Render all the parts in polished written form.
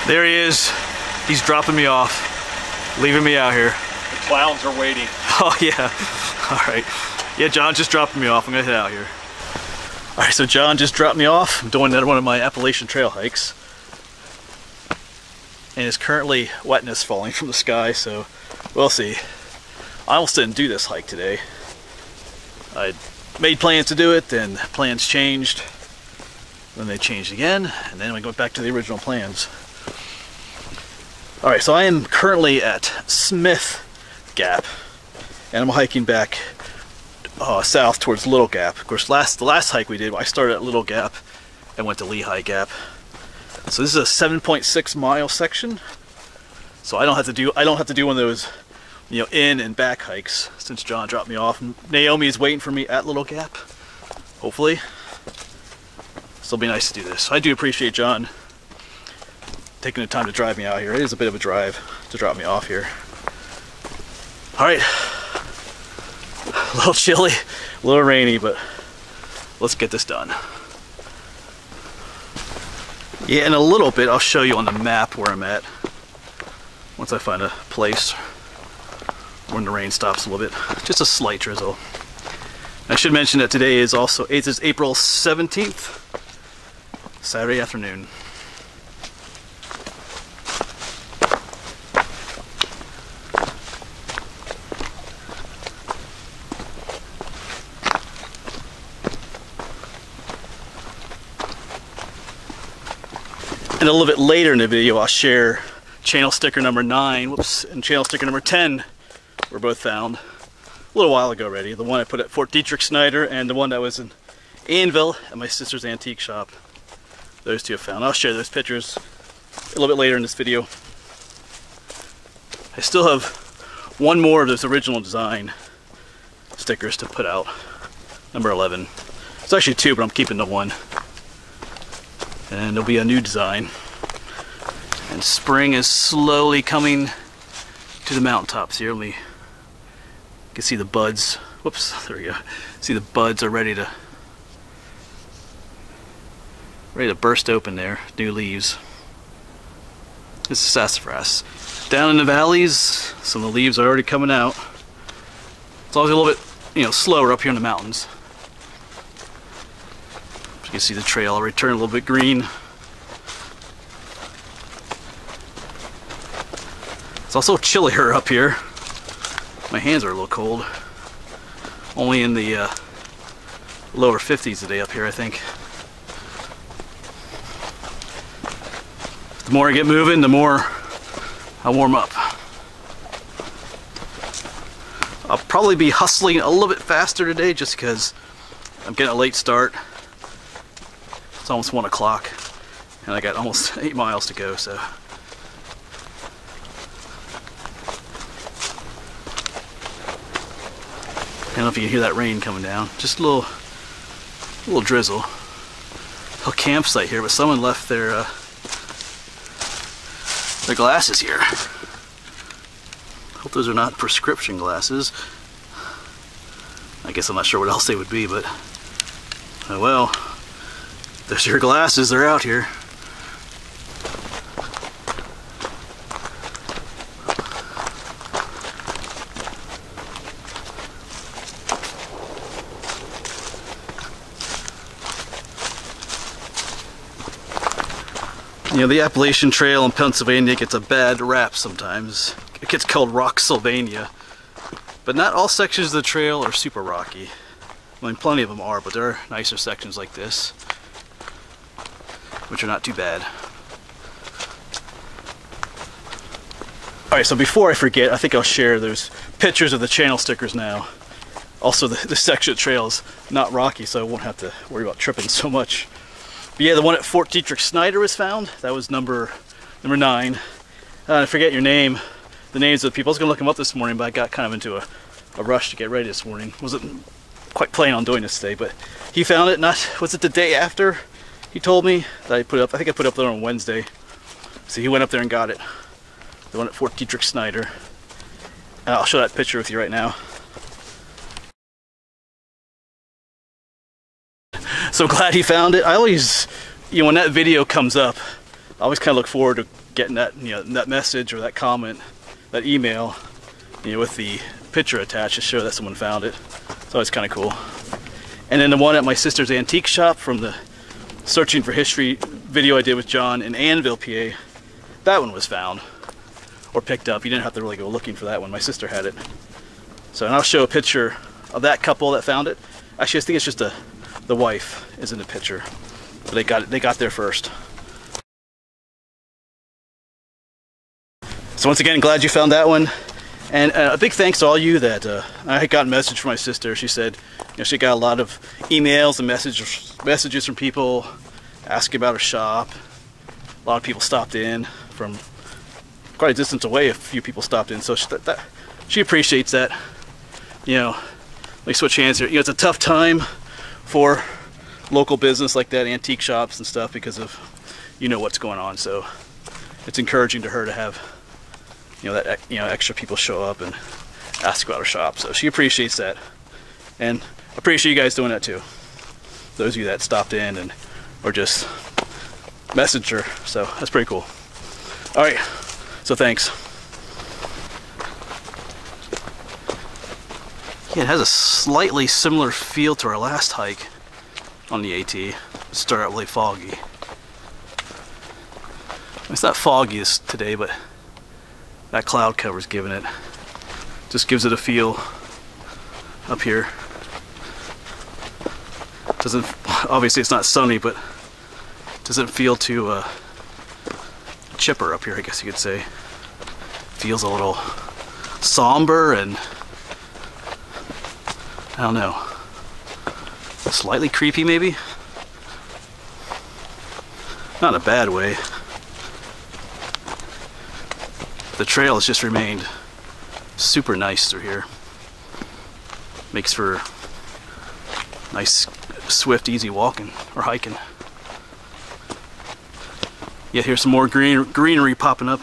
There he is. He's dropping me off, leaving me out here. The clowns are waiting. Oh yeah. All right. Yeah, John just dropped me off. I'm gonna head out here. All right, so John just dropped me off. I'm doing another one of my Appalachian trail hikes. And it's currently wetness falling from the sky, so we'll see. I almost didn't do this hike today. I made plans to do it, then plans changed. Then they changed again, and then we went back to the original plans. All right, so I am currently at Smith Gap, and I'm hiking back south towards Little Gap. Of course, the last hike we did, I started at Little Gap and went to Lehigh Gap. So this is a 7.6 mile section. So I don't have to do one of those, you know, in and back hikes since John dropped me off. And Naomi is waiting for me at Little Gap. Hopefully, it'll be nice to do this. So I do appreciate John taking the time to drive me out here. It is a bit of a drive to drop me off here. All right, a little chilly, a little rainy, but let's get this done. Yeah, in a little bit I'll show you on the map where I'm at once I find a place when the rain stops a little bit. Just a slight drizzle. I should mention that today is also April 17th, Saturday afternoon. And a little bit later in the video, I'll share channel sticker number 9, and channel sticker number 10 were both found a little while ago already. The one I put at Fort Detrick Snyder and the one that was in Annville at my sister's antique shop. Those two are found. I'll share those pictures a little bit later in this video. I still have one more of those original design stickers to put out, number 11. It's actually 2, but I'm keeping the 1. And there'll be a new design. And spring is slowly coming to the mountaintops here. You can see the buds. Whoops, there we go. See the buds are ready to burst open there. New leaves. This is sassafras. Down in the valleys, some of the leaves are already coming out. It's always a little bit, you know, slower up here in the mountains. You can see the trail already turned a little bit green. It's also chillier up here. My hands are a little cold. Only in the lower 50s today up here, I think. The more I get moving, the more I warm up. I'll probably be hustling a little bit faster today just because I'm getting a late start. It's almost 1 o'clock and I got almost 8 miles to go, so. I don't know if you can hear that rain coming down. Just a little drizzle. A campsite here, but someone left their glasses here. Hope those are not prescription glasses. I guess I'm not sure what else they would be, but oh well. There's your glasses, they're out here. You know, the Appalachian Trail in Pennsylvania gets a bad rap sometimes. It gets called Rocksylvania. But not all sections of the trail are super rocky. I mean, plenty of them are, but there are nicer sections like this, which are not too bad. Alright, so before I forget, I think I'll share those pictures of the channel stickers now. Also, the section of trail is not rocky, so I won't have to worry about tripping so much. But yeah, the one at Fort Detrick Snyder was found. That was number 9. I forget your name, the names of the people. I was going to look them up this morning, but I got kind of into a rush to get ready this morning. Wasn't quite planning on doing this today, but he found it. Was it the day after he told me that I put it up? I think I put it up there on Wednesday. So he went up there and got it. The one at Fort Detrick Snyder. And I'll show that picture with you right now. So glad he found it. I always, you know, when that video comes up, I always kind of look forward to getting that, you know, that message or that comment, that email, you know, with the picture attached to show that someone found it. So it's kind of cool. And then the one at my sister's antique shop from the Searching for History video I did with John in Annville, PA, that one was found or picked up. You didn't have to really go looking for that one. My sister had it. So, and I'll show a picture of that couple that found it. Actually, I think it's just the wife is in the picture. But they got there first. So once again, glad you found that one. And a big thanks to all you that I had gotten a message from my sister. She said, you know, she got a lot of emails and messages from people asking about her shop. A lot of people stopped in from quite a distance away. A few people stopped in, so she appreciates that. You know, let me switch hands here. You know, it's a tough time for local business like that, antique shops and stuff, because of, you know, what's going on. So it's encouraging to her to have, you know, that, you know, extra people show up and ask about her shop. So she appreciates that, and I appreciate you guys doing that too. Those of you that stopped in and or just messaged her. So that's pretty cool. All right, so thanks. Yeah, it has a slightly similar feel to our last hike on the AT. It started out really foggy. It's not foggy today, but that cloud cover's giving it. Just gives it a feel up here. Doesn't, obviously it's not sunny, but doesn't feel too chipper up here, I guess you could say. Feels a little somber and I don't know, slightly creepy maybe? Not in a bad way. The trail has just remained super nice through here. Makes for nice, swift, easy walking or hiking. Yeah, here's some more greenery popping up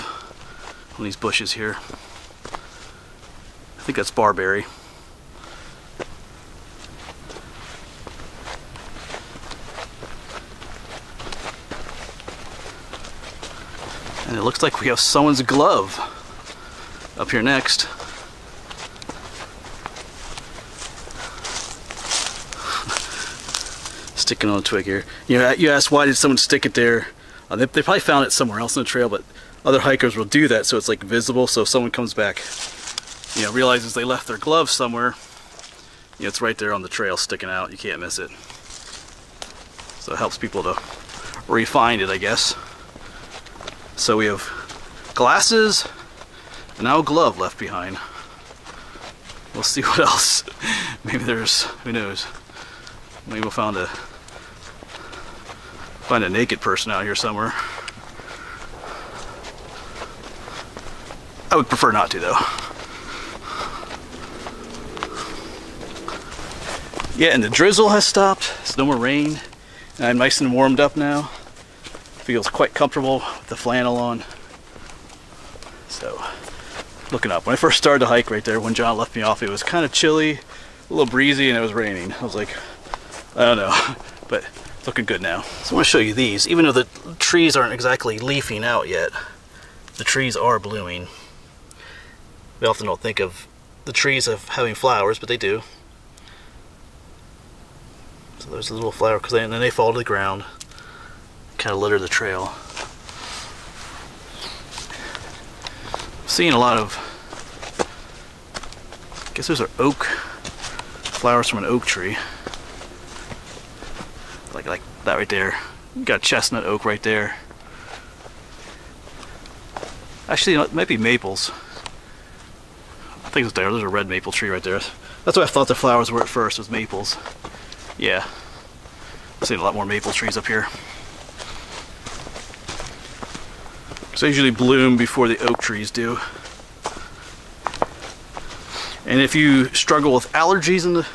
on these bushes here. I think that's barberry. And it looks like we have someone's glove up here next. Sticking on a twig here. You know, you asked why did someone stick it there? They probably found it somewhere else on the trail, but other hikers will do that so it's like visible. So if someone comes back, you know, realizes they left their glove somewhere, you know, it's right there on the trail sticking out. You can't miss it. So it helps people to re-find it, I guess. So we have glasses and now a glove left behind. We'll see what else. Maybe there's, who knows? Maybe we'll find a naked person out here somewhere. I would prefer not to though. Yeah, and the drizzle has stopped. It's no more rain. And I'm nice and warmed up now. Feels quite comfortable with the flannel on. So, looking up. When I first started the hike right there, when John left me off, it was kind of chilly, a little breezy, and it was raining. I was like, I don't know, but it's looking good now. So I want to show you these. Even though the trees aren't exactly leafing out yet, the trees are blooming. We often don't think of the trees of having flowers, but they do. So there's a little flower, and then they fall to the ground. Kind of litter the trail. Seeing a lot of, I guess those are oak flowers from an oak tree, like that right there. You got chestnut oak right there. Actually, you know, it might be maples. I think it's there. There's a red maple tree right there. That's what I thought the flowers were at first, was maples. Yeah, I've seen a lot more maple trees up here. So they usually bloom before the oak trees do. And if you struggle with allergies in the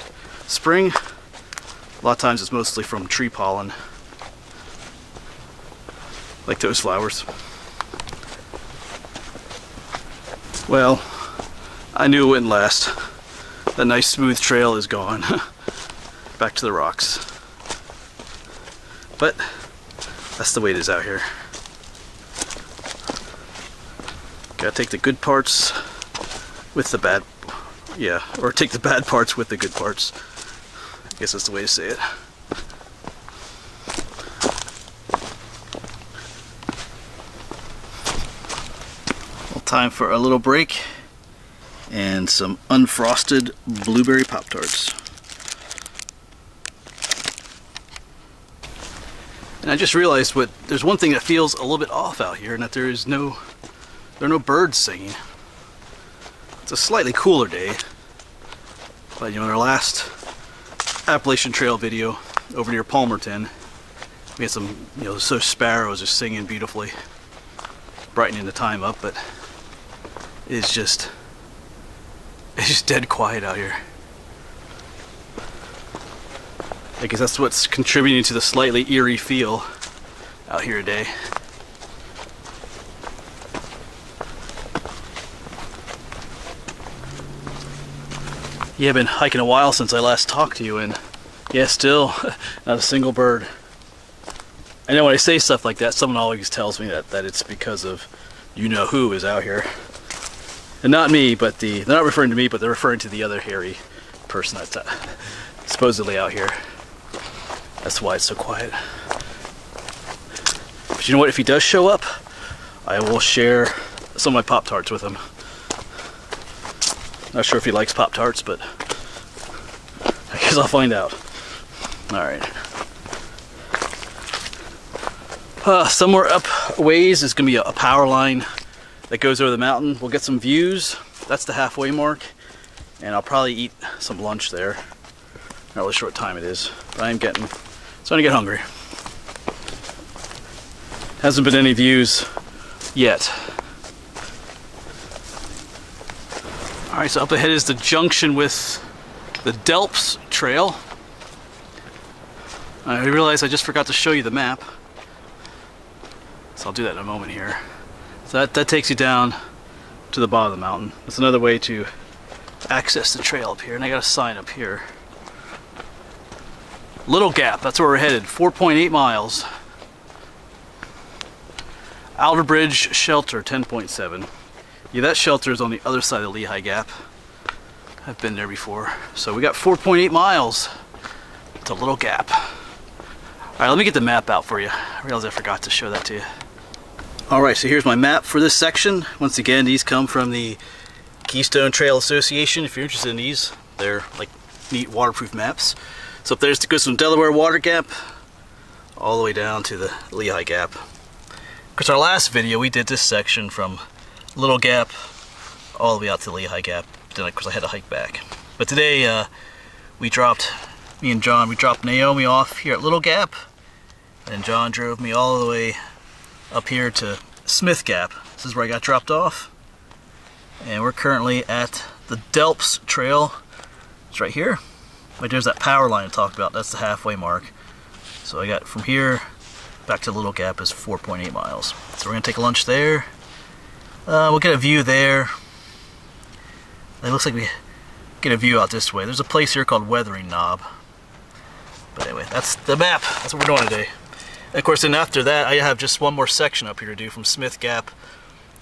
spring, a lot of times it's mostly from tree pollen, like those flowers. Well, I knew it wouldn't last. That nice smooth trail is gone. Back to the rocks. But that's the way it is out here. Gotta take the good parts with the bad, yeah, or take the bad parts with the good parts. I guess that's the way to say it. Well, time for a little break and some unfrosted blueberry Pop-Tarts. And I just realized there's one thing that feels a little bit off out here, and that there are no birds singing. It's a slightly cooler day, but you know, in our last Appalachian Trail video over near Palmerton, we had some, you know, so sparrows just singing beautifully, brightening the time up, but it's just dead quiet out here. I guess that's what's contributing to the slightly eerie feel out here today. Yeah, I've been hiking a while since I last talked to you, and yeah, still not a single bird. I know when I say stuff like that, someone always tells me that it's because of you-know-who is out here. And not me, but they're not referring to me, but they're referring to the other hairy person that's supposedly out here. That's why it's so quiet. But you know what? If he does show up, I will share some of my Pop-Tarts with him. Not sure if he likes Pop-Tarts, but I guess I'll find out. Alright. Somewhere up a ways is going to be a power line that goes over the mountain. We'll get some views. That's the halfway mark. And I'll probably eat some lunch there. Not really sure what time it is, but I'm starting to get hungry. Hasn't been any views yet. Alright, so up ahead is the junction with the Delps Trail. I realized I just forgot to show you the map. So I'll do that in a moment here. So that takes you down to the bottom of the mountain. That's another way to access the trail up here. And I got a sign up here. Little Gap, that's where we're headed. 4.8 miles. Outerbridge Shelter, 10.7. Yeah, that shelter is on the other side of the Lehigh Gap. I've been there before. So we got 4.8 miles to Little Gap. Alright, let me get the map out for you. I realized I forgot to show that to you. Alright, so here's my map for this section. Once again, these come from the Keystone Trail Association. If you're interested in these, they're like neat waterproof maps. So up there's goes from Delaware Water Gap all the way down to the Lehigh Gap. Because our last video, we did this section from Little Gap all the way out to the Lehigh Gap. Then of course I had to hike back. But today me and John, we dropped Naomi off here at Little Gap, and John drove me all the way up here to Smith Gap. This is where I got dropped off. And we're currently at the Delps Trail. It's right here. Right there's that power line I talked about. That's the halfway mark. So I got from here back to Little Gap is 4.8 miles. So we're gonna take lunch there. We'll get a view there. It looks like we get a view out this way. There's a place here called Weathering Knob. But anyway, that's the map. That's what we're doing today. And of course, then after that, I have just one more section up here to do from Smith Gap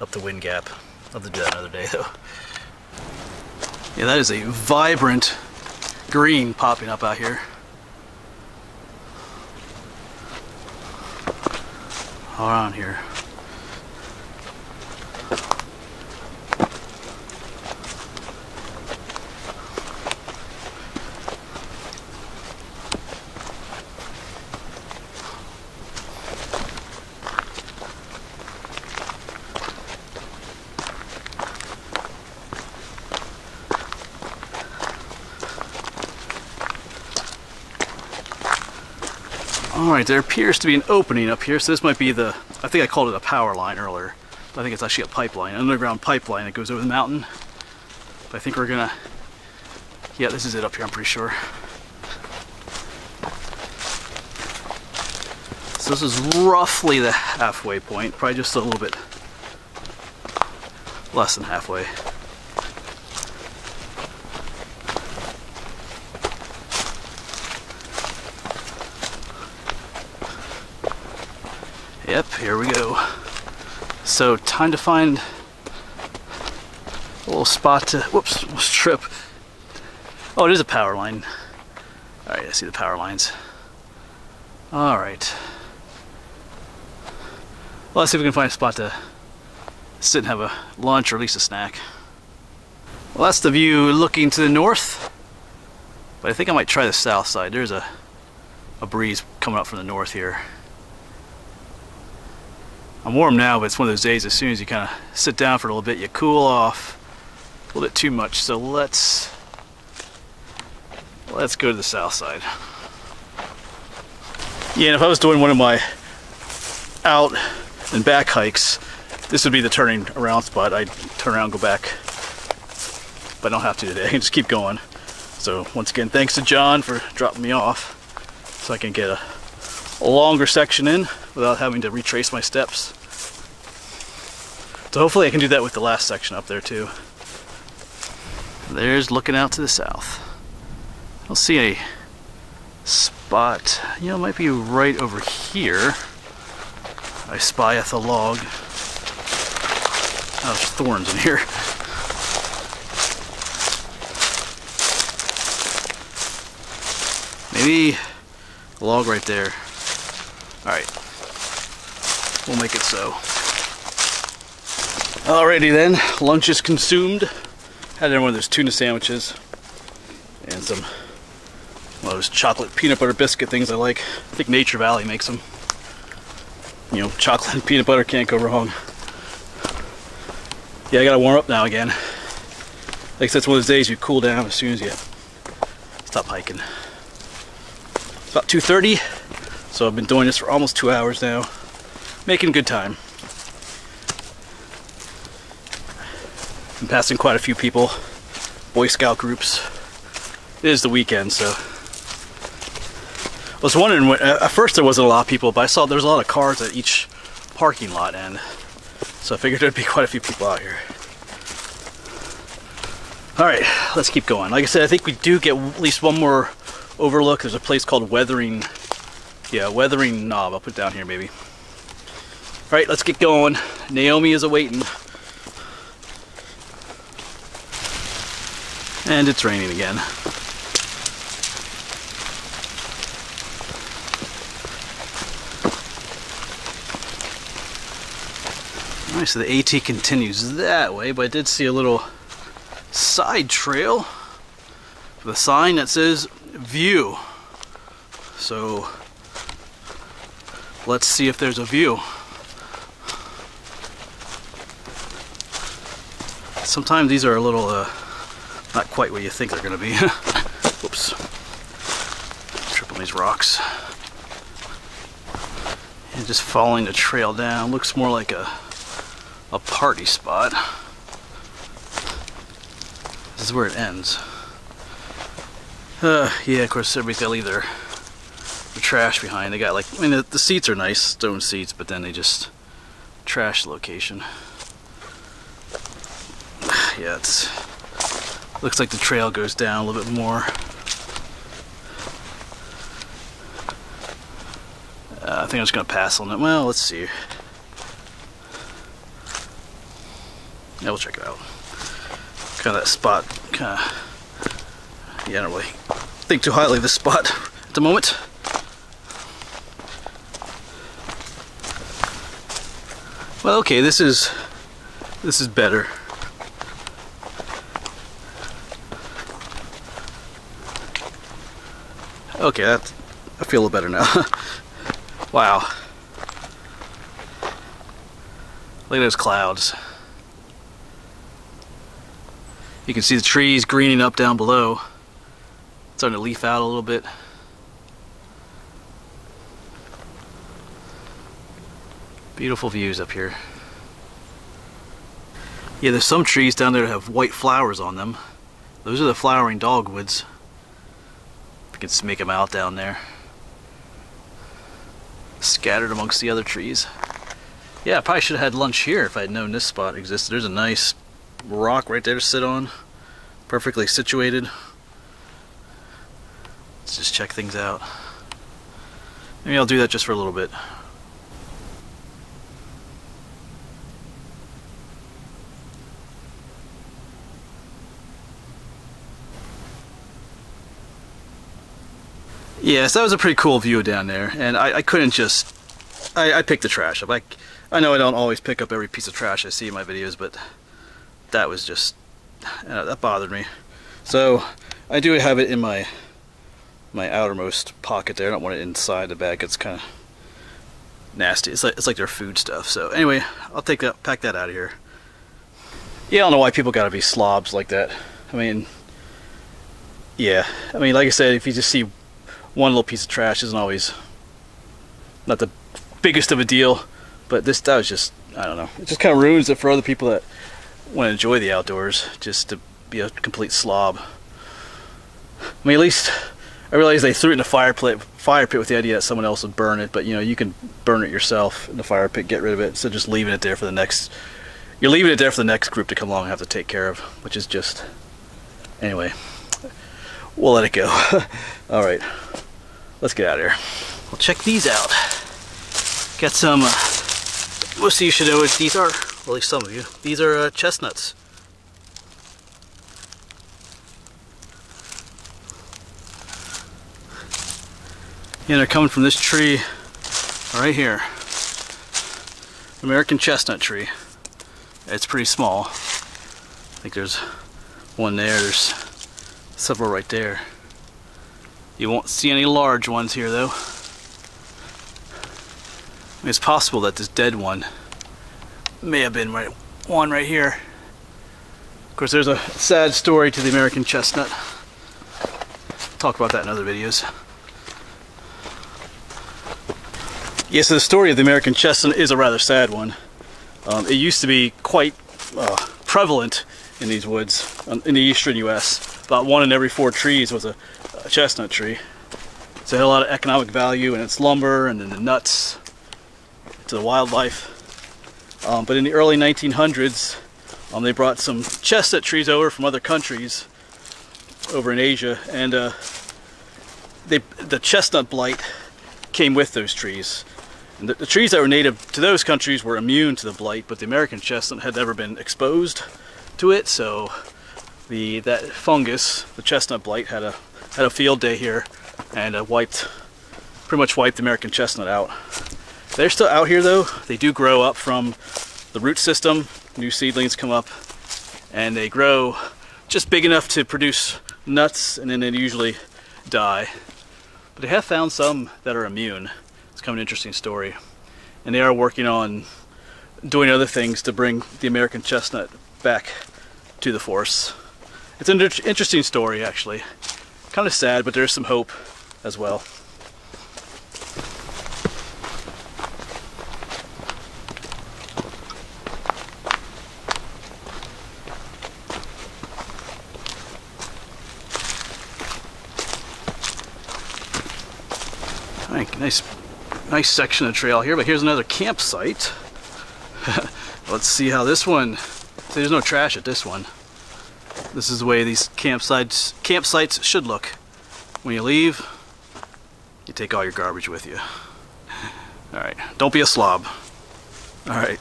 up to Wind Gap. I'll have to do that another day, though. Yeah, that is a vibrant green popping up out here. All around here. Alright, there appears to be an opening up here, so this might be I think I called it a power line earlier, but I think it's actually a pipeline, an underground pipeline that goes over the mountain. But I think we're gonna, yeah, this is it up here, I'm pretty sure. So this is roughly the halfway point, probably just a little bit less than halfway. Yep, here we go. So time to find little spot to, whoops, almost trip. Oh, it is a power line. Alright, I see the power lines. Alright. Well, let's see if we can find a spot to sit and have a lunch or at least a snack. Well, that's the view looking to the north. But I think I might try the south side. There's a breeze coming up from the north here. I'm warm now, but it's one of those days as soon as you kind of sit down for a little bit, you cool off a little bit too much. So let's go to the south side. Yeah, and if I was doing one of my out and back hikes, this would be the turning around spot. I'd turn around and go back, but I don't have to today. I can just keep going. So once again, thanks to John for dropping me off so I can get a longer section in without having to retrace my steps. So hopefully I can do that with the last section up there too. There's looking out to the south. I don't see a spot. You know, it might be right over here. I spyeth a log. Oh, there's thorns in here. Maybe a log right there. Alright. We'll make it so. Alrighty then, lunch is consumed. Had one of those tuna sandwiches and some one of those chocolate peanut butter biscuit things I like. I think Nature Valley makes them. You know, chocolate and peanut butter can't go wrong. Yeah, I gotta warm up now again. Like I said, it's one of those days you cool down as soon as you stop hiking. It's about 2:30, so I've been doing this for almost 2 hours now. Making good time. Been passing quite a few people, Boy Scout groups. It is the weekend, so. I was wondering, at first there wasn't a lot of people, but I saw there was a lot of cars at each parking lot, and so I figured there'd be quite a few people out here. Alright, let's keep going. Like I said, I think we do get at least one more overlook. There's a place called Weathering Knob. I'll put it down here maybe. Alright, let's get going. Naomi is awaiting. And it's raining again. Alright, so the AT continues that way, but I did see a little side trail with a sign that says view. So let's see if there's a view. Sometimes these are a little not quite what you think they're gonna be. Whoops. Trip on these rocks. And just following the trail down. Looks more like a party spot. This is where it ends. Yeah, of course everybody's gotta leave their trash behind. They got like, I mean the seats are nice, stone seats, but then they just trash the location. Yeah, it's looks like the trail goes down a little bit more. I think I'm just gonna pass on it. Well, let's see. Yeah, we'll check it out. Kind of that spot, kind of. Yeah, I don't really think too highly of this spot at the moment. Well, okay, this is better. Okay, I feel a little better now. Wow. Look at those clouds. You can see the trees greening up down below. It's starting to leaf out a little bit. Beautiful views up here. Yeah, there's some trees down there that have white flowers on them. Those are the flowering dogwoods. You can make them out down there. Scattered amongst the other trees. Yeah, I probably should have had lunch here if I had known this spot existed. There's a nice rock right there to sit on. Perfectly situated. Let's just check things out. Maybe I'll do that just for a little bit. Yeah, so that was a pretty cool view down there, and I couldn't just... I picked the trash up. I know I don't always pick up every piece of trash I see in my videos, but that was just... that bothered me. So, I do have it in my outermost pocket there. I don't want it inside the bag. It's kind of nasty. It's like their food stuff. So anyway, I'll pack that out of here. Yeah, I don't know why people gotta be slobs like that. I mean, yeah. I mean, like I said, if you just see one little piece of trash, isn't always not the biggest of a deal. But that was just, I don't know. It just kind of ruins it for other people that want to enjoy the outdoors, just to be a complete slob. I mean, at least I realized they threw it in a fire pit with the idea that someone else would burn it, but you know, you can burn it yourself in the fire pit, get rid of it, instead of just leaving it there for the next... You're leaving it there for the next group to come along and have to take care of, which is just... Anyway, we'll let it go. Alright, let's get out of here. Well, check these out. Got some, most of you should know what these are, or at least some of you. These are chestnuts. Yeah, they're coming from this tree right here. American chestnut tree. It's pretty small. I think there's one there, there's several right there. You won't see any large ones here though. I mean, it's possible that this dead one may have been one right here. Of course, there's a sad story to the American chestnut. Talk about that in other videos. Yeah, so the story of the American chestnut is a rather sad one. It used to be quite prevalent in these woods in the eastern U.S. About 1 in every 4 trees was a chestnut tree. So it had a lot of economic value in its lumber and in the nuts to the wildlife. But in the early 1900s, they brought some chestnut trees over from other countries over in Asia, and the chestnut blight came with those trees. And the trees that were native to those countries were immune to the blight, but the American chestnut had never been exposed to it, so that fungus, the chestnut blight, had a field day here and pretty much wiped the American chestnut out. They're still out here though. They do grow up from the root system. New seedlings come up and they grow just big enough to produce nuts, and then they usually die. But they have found some that are immune. It's kind of an interesting story. And they are working on doing other things to bring the American chestnut back to the forest. It's an interesting story, actually. Kind of sad, but there's some hope as well. Nice section of trail here, but here's another campsite. Let's see how this one... See, there's no trash at this one. This is the way these campsites should look. When you leave, you take all your garbage with you. Alright, don't be a slob. Alright.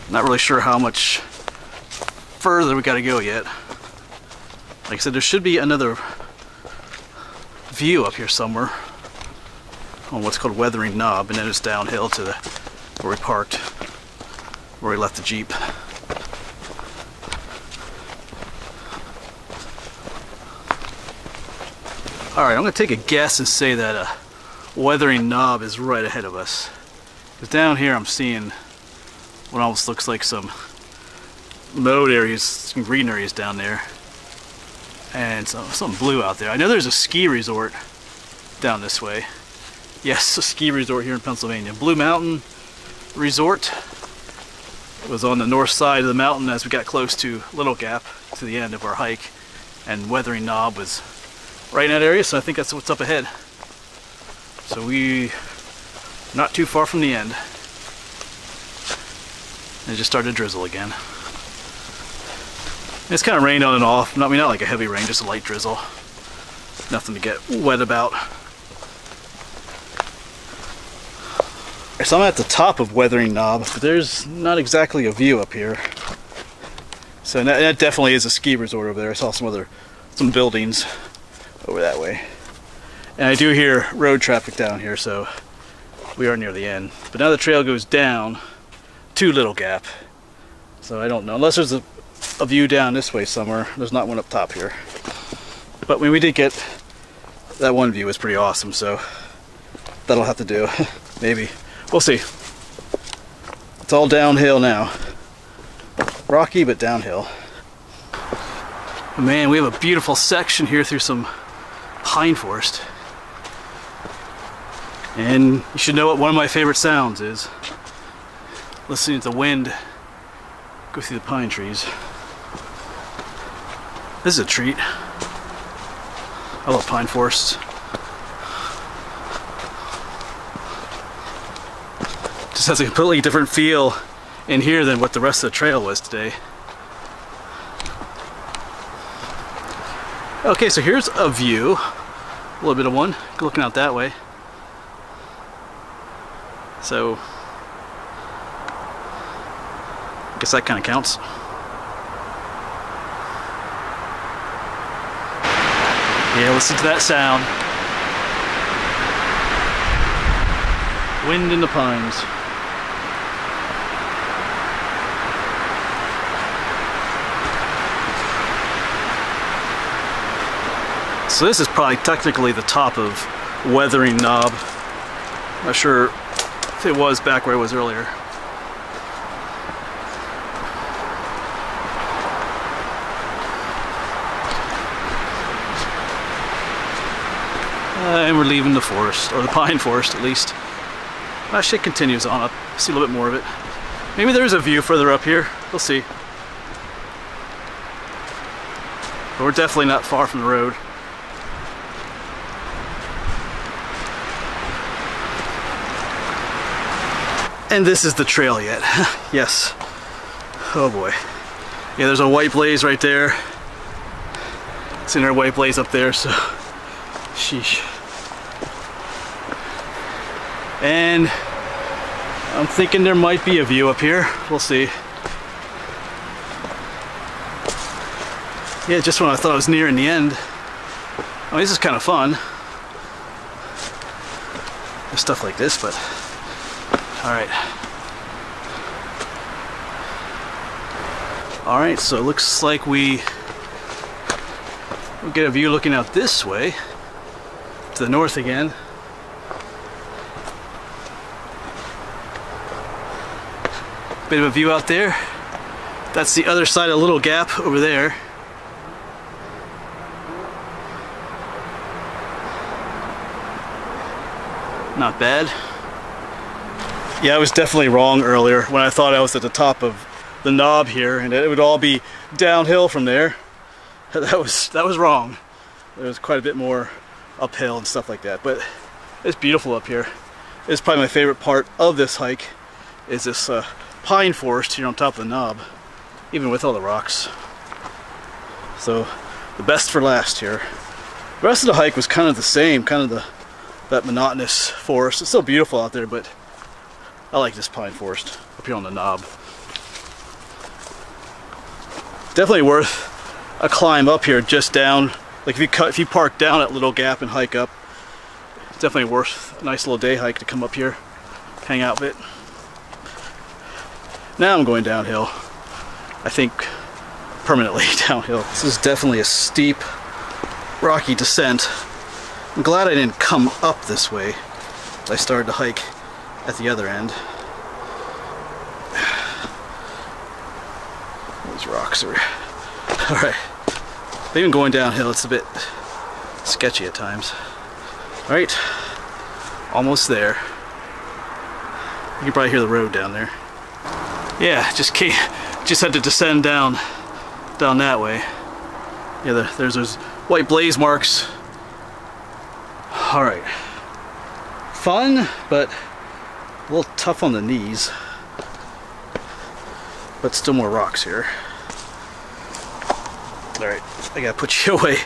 Not really sure how much further we gotta go yet. Like I said, there should be another view up here somewhere on what's called Weathering Knob, and then it's downhill to where we parked, where we left the Jeep. Alright, I'm going to take a guess and say that Weathering Knob is right ahead of us. Because down here I'm seeing what almost looks like some mowed areas, some green areas down there. And something blue out there. I know there's a ski resort down this way. Yes, a ski resort here in Pennsylvania. Blue Mountain Resort. It was on the north side of the mountain as we got close to Little Gap, to the end of our hike. And Weathering Knob was right in that area, so I think that's what's up ahead. So we're not too far from the end. And it just started to drizzle again. It's kind of rained on and off. I mean, not like a heavy rain, just a light drizzle. Nothing to get wet about. So I'm at the top of Weathering Knob, but there's not exactly a view up here. So that definitely is a ski resort over there. I saw some other some buildings over that way. And I do hear road traffic down here, so we are near the end. But now the trail goes down to Little Gap. So I don't know, unless there's a view down this way somewhere. There's not one up top here. But when we did get that one view, was pretty awesome, so that'll have to do. Maybe. We'll see. It's all downhill now. Rocky, but downhill. Man, we have a beautiful section here through some pine forest. And you should know what one of my favorite sounds is. Listening to the wind go through the pine trees. This is a treat. I love pine forests. Just has a completely different feel in here than what the rest of the trail was today. Okay, so here's a view. A little bit of one, looking out that way. So, I guess that kind of counts. Yeah, listen to that sound. Wind in the pines. So this is probably technically the top of Weathering Knob. Not sure if it was back where it was earlier. And we're leaving the forest, or the pine forest at least. Actually, it continues on up. See a little bit more of it. Maybe there's a view further up here. We'll see. But we're definitely not far from the road. And this is the trail yet. Yes. Oh boy. Yeah, there's a white blaze right there. It's in our white blaze up there, so sheesh. And I'm thinking there might be a view up here. We'll see. Yeah, just when I thought I was nearing the end. I mean, this is kind of fun. There's stuff like this, but alright. Alright, so it looks like we'll get a view looking out this way to the north again. Bit of a view out there. That's the other side of Little Gap over there. Not bad. Yeah, I was definitely wrong earlier when I thought I was at the top of the knob here and it would all be downhill from there. That was wrong. There was quite a bit more uphill and stuff like that, but it's beautiful up here. It's probably my favorite part of this hike is this pine forest here on top of the knob, even with all the rocks. So the best for last here. The rest of the hike was kind of the same, kind of that monotonous forest. It's still beautiful out there, but I like this pine forest up here on the knob. Definitely worth a climb up here, just down. Like if you park down at Little Gap and hike up, it's definitely worth a nice little day hike to come up here, hang out a bit. Now I'm going downhill. I think permanently downhill. This is definitely a steep, rocky descent. I'm glad I didn't come up this way. I started to hike at the other end. Those rocks are... Alright. Even going downhill, it's a bit sketchy at times. Alright. Almost there. You can probably hear the road down there. Yeah, just had to descend down that way. Yeah, there's those white blaze marks. Alright. Fun, but a little tough on the knees. But still more rocks here. Alright, I gotta put you away.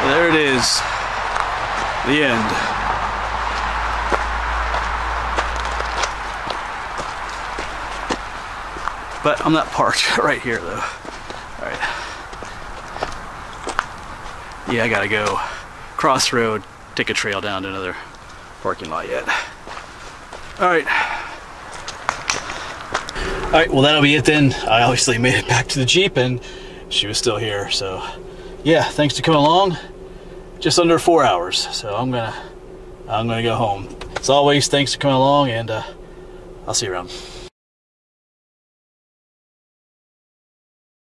There it is. The end. But I'm not parked right here though. Alright. Yeah, I gotta go cross the road, take a trail down to another parking lot yet. Alright. Alright, well that'll be it then. I obviously made it back to the Jeep and she was still here, so yeah, thanks for coming along. Just under 4 hours, so I'm gonna go home. As always, thanks for coming along, and I'll see you around.